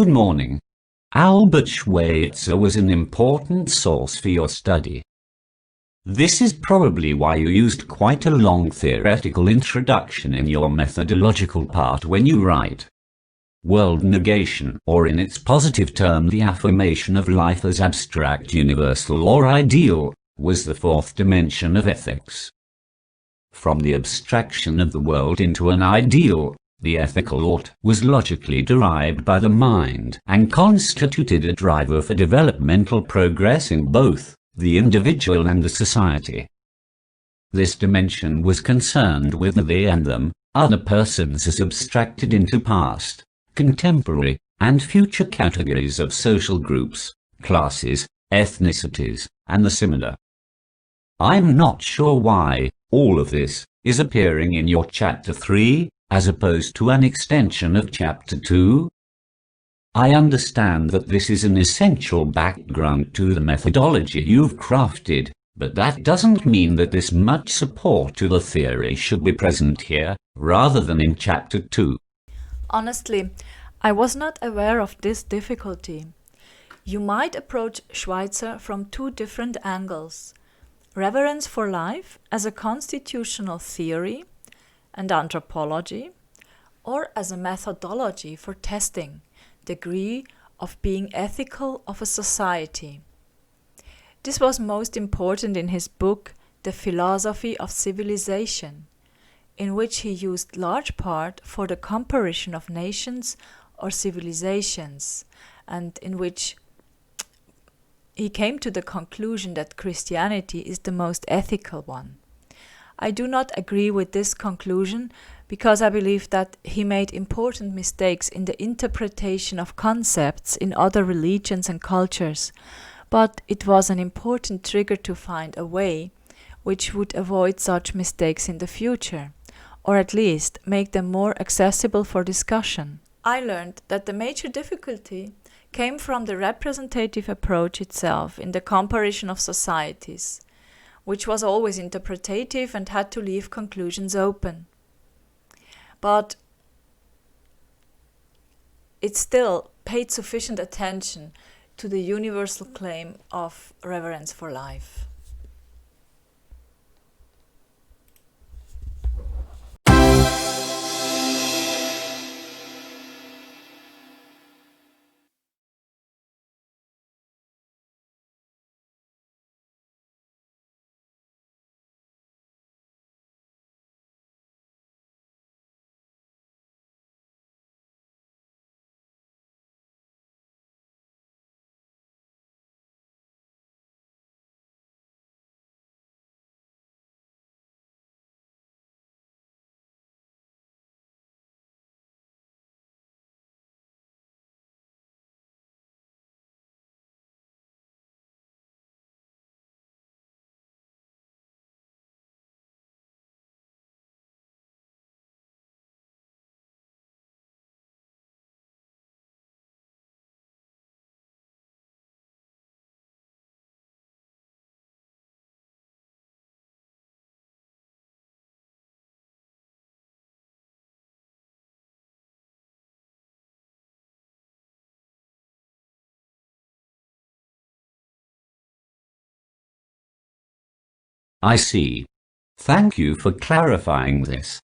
Good morning. Albert Schweitzer was an important source for your study. This is probably why you used quite a long theoretical introduction in your methodological part when you write. World negation, or in its positive term the affirmation of life as abstract, universal or ideal, was the fourth dimension of ethics. From the abstraction of the world into an ideal, the ethical ought was logically derived by the mind and constituted a driver for developmental progress in both the individual and the society. This dimension was concerned with the they and them, other persons as abstracted into past, contemporary, and future categories of social groups, classes, ethnicities, and the similar. I'm not sure why all of this is appearing in your Chapter 3, as opposed to an extension of Chapter 2. I understand that this is an essential background to the methodology you've crafted, but that doesn't mean that this much support to the theory should be present here, rather than in Chapter 2. Honestly, I was not aware of this difficulty. You might approach Schweitzer from two different angles: reverence for life as a constitutional theory and anthropology, or as a methodology for testing the degree of being ethical of a society. This was most important in his book, The Philosophy of Civilization, in which he used large part for the comparison of nations or civilizations, and in which he came to the conclusion that Christianity is the most ethical one. I do not agree with this conclusion because I believe that he made important mistakes in the interpretation of concepts in other religions and cultures, but it was an important trigger to find a way which would avoid such mistakes in the future, or at least make them more accessible for discussion. I learned that the major difficulty came from the representative approach itself in the comparison of societies, which was always interpretative and had to leave conclusions open. But it still paid sufficient attention to the universal claim of reverence for life. I see. Thank you for clarifying this.